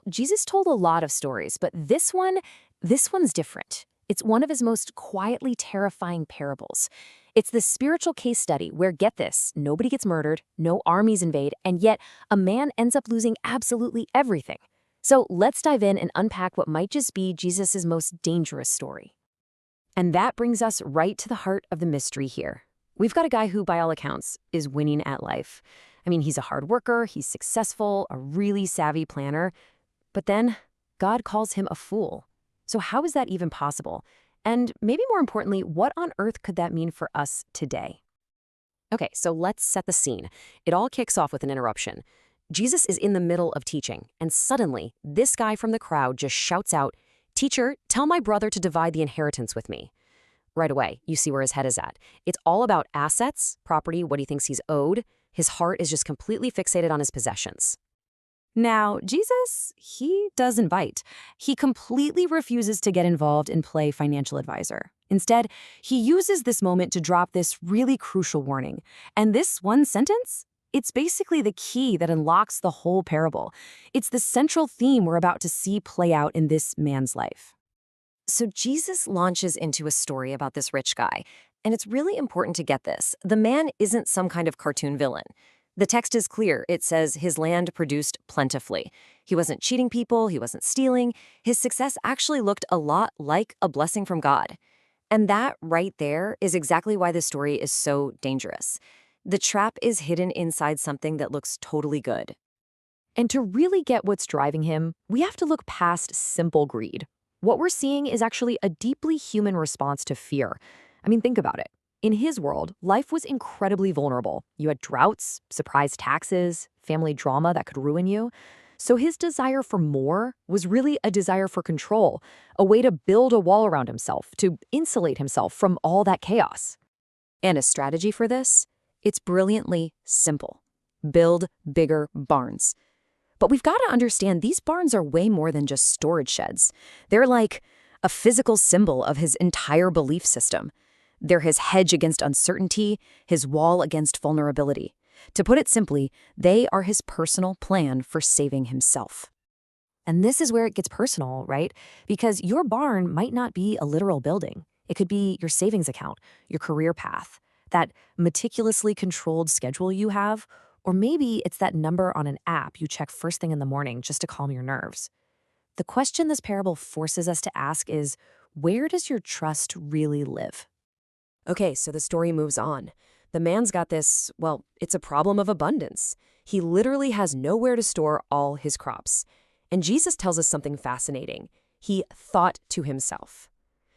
Jesus told a lot of stories, but this one's different. It's one of his most quietly terrifying parables. It's the spiritual case study where, get this, nobody gets murdered, no armies invade, and yet a man ends up losing absolutely everything. So let's dive in and unpack what might just be Jesus' most dangerous story. And that brings us right to the heart of the mystery here. We've got a guy who, by all accounts, is winning at life. I mean, he's a hard worker, he's successful, a really savvy planner. But then, God calls him a fool. So how is that even possible? And maybe more importantly, what on earth could that mean for us today? Okay, so let's set the scene. It all kicks off with an interruption. Jesus is in the middle of teaching, and suddenly, this guy from the crowd just shouts out, "Teacher, tell my brother to divide the inheritance with me." Right away, you see where his head is at. It's all about assets, property, what he thinks he's owed. His heart is just completely fixated on his possessions. Now, Jesus, he doesn't bite. He completely refuses to get involved and play financial advisor. Instead, he uses this moment to drop this really crucial warning. And this one sentence, it's basically the key that unlocks the whole parable. It's the central theme we're about to see play out in this man's life. So Jesus launches into a story about this rich guy. And it's really important to get this. The man isn't some kind of cartoon villain. The text is clear. It says his land produced plentifully. He wasn't cheating people, he wasn't stealing. His success actually looked a lot like a blessing from God. And that right there is exactly why this story is so dangerous. The trap is hidden inside something that looks totally good. And to really get what's driving him, we have to look past simple greed. What we're seeing is actually a deeply human response to fear. I mean, think about it. In his world, life was incredibly vulnerable. You had droughts, surprise taxes, family drama that could ruin you. So his desire for more was really a desire for control, a way to build a wall around himself, to insulate himself from all that chaos. And a strategy for this? It's brilliantly simple. Build bigger barns. But we've got to understand these barns are way more than just storage sheds. They're like a physical symbol of his entire belief system. They're his hedge against uncertainty, his wall against vulnerability. To put it simply, they are his personal plan for saving himself. And this is where it gets personal, right? Because your barn might not be a literal building. It could be your savings account, your career path, that meticulously controlled schedule you have, or maybe it's that number on an app you check first thing in the morning just to calm your nerves. The question this parable forces us to ask is, where does your trust really live? Okay, so the story moves on. The man's got this, well, it's a problem of abundance. He literally has nowhere to store all his crops. And Jesus tells us something fascinating. He thought to himself.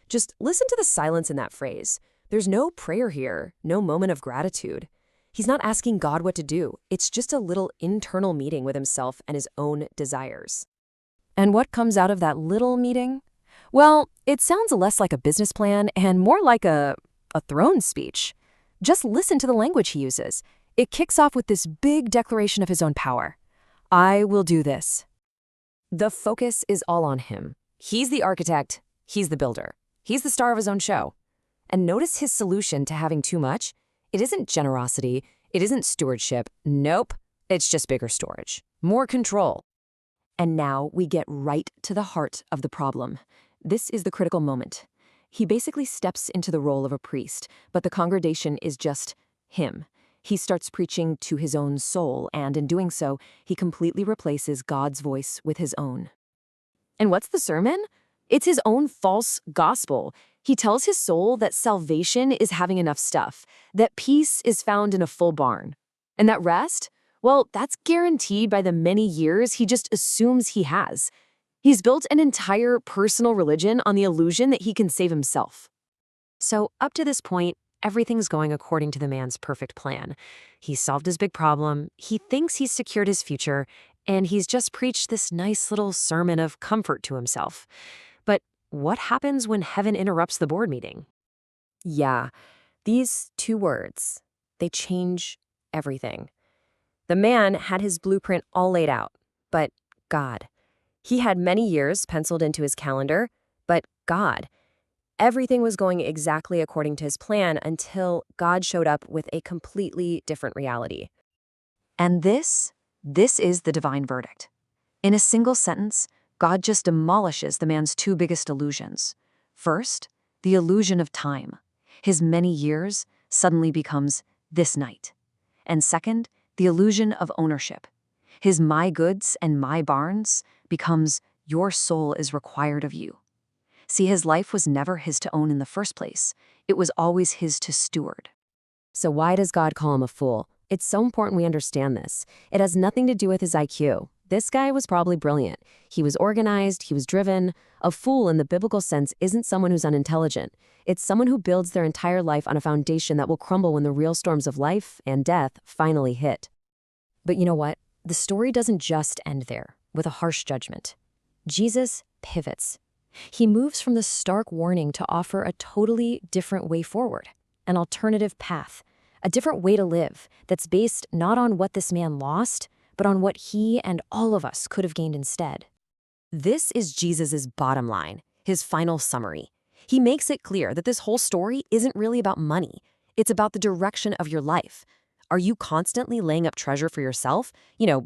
Just listen to the silence in that phrase. There's no prayer here, no moment of gratitude. He's not asking God what to do. It's just a little internal meeting with himself and his own desires. And what comes out of that little meeting? Well, it sounds less like a business plan and more like a throne speech. Just listen to the language he uses. It kicks off with this big declaration of his own power. I will do this. The focus is all on him. He's the architect. He's the builder. He's the star of his own show. And notice his solution to having too much. It isn't generosity. It isn't stewardship. Nope. It's just bigger storage. More control. And now we get right to the heart of the problem. This is the critical moment. He basically steps into the role of a priest, but the congregation is just him. He starts preaching to his own soul, and in doing so, he completely replaces God's voice with his own. And what's the sermon? It's his own false gospel. He tells his soul that salvation is having enough stuff, that peace is found in a full barn. And that rest? Well, that's guaranteed by the many years he just assumes he has. He's built an entire personal religion on the illusion that he can save himself. So up to this point, everything's going according to the man's perfect plan. He's solved his big problem, he thinks he's secured his future, and he's just preached this nice little sermon of comfort to himself. But what happens when heaven interrupts the board meeting? Yeah, these two words, they change everything. The man had his blueprint all laid out, but God. He had many years penciled into his calendar, but God. Everything was going exactly according to his plan until God showed up with a completely different reality. And this is the divine verdict. In a single sentence, God just demolishes the man's two biggest illusions. First, the illusion of time. His many years suddenly becomes this night. And second, the illusion of ownership. His my goods and my barns becomes your soul is required of you. See, his life was never his to own in the first place. It was always his to steward. So why does God call him a fool? It's so important we understand this. It has nothing to do with his IQ. This guy was probably brilliant. He was organized, he was driven. A fool in the biblical sense isn't someone who's unintelligent. It's someone who builds their entire life on a foundation that will crumble when the real storms of life and death finally hit. But you know what? The story doesn't just end there, with a harsh judgment. Jesus pivots. He moves from the stark warning to offer a totally different way forward, an alternative path, a different way to live that's based not on what this man lost, but on what he and all of us could have gained instead. This is Jesus's bottom line, his final summary. He makes it clear that this whole story isn't really about money. It's about the direction of your life. Are you constantly laying up treasure for yourself,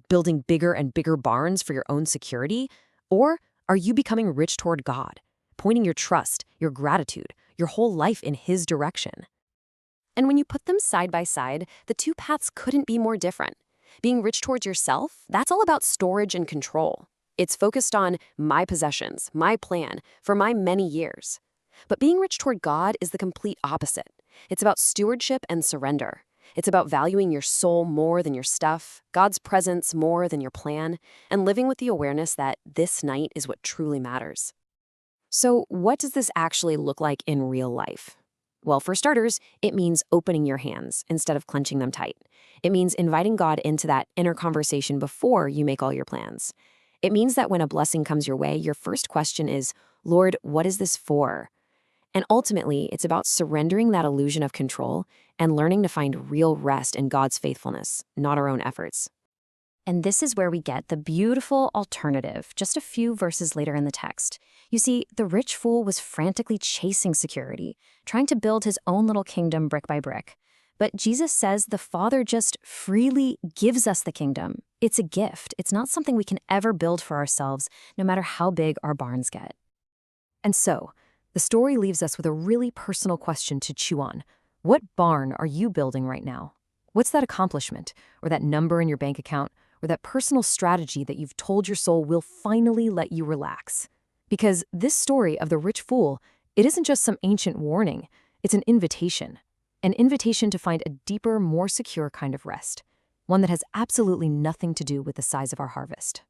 building bigger and bigger barns for your own security? Or are you becoming rich toward God, pointing your trust, your gratitude, your whole life in his direction? And when you put them side by side, the two paths couldn't be more different. Being rich towards yourself, that's all about storage and control. It's focused on my possessions, my plan, for my many years. But being rich toward God is the complete opposite. It's about stewardship and surrender. It's about valuing your soul more than your stuff, God's presence more than your plan, and living with the awareness that this night is what truly matters. So what does this actually look like in real life? Well, for starters, it means opening your hands instead of clenching them tight. It means inviting God into that inner conversation before you make all your plans. It means that when a blessing comes your way, your first question is, Lord, what is this for? And ultimately, it's about surrendering that illusion of control and learning to find real rest in God's faithfulness, not our own efforts. And this is where we get the beautiful alternative, just a few verses later in the text. You see, the rich fool was frantically chasing security, trying to build his own little kingdom brick by brick. But Jesus says the Father just freely gives us the kingdom. It's a gift. It's not something we can ever build for ourselves, no matter how big our barns get. And so, the story leaves us with a really personal question to chew on. What barn are you building right now? What's that accomplishment, or that number in your bank account, or that personal strategy that you've told your soul will finally let you relax? Because this story of the rich fool, it isn't just some ancient warning. It's an invitation to find a deeper, more secure kind of rest, one that has absolutely nothing to do with the size of our harvest.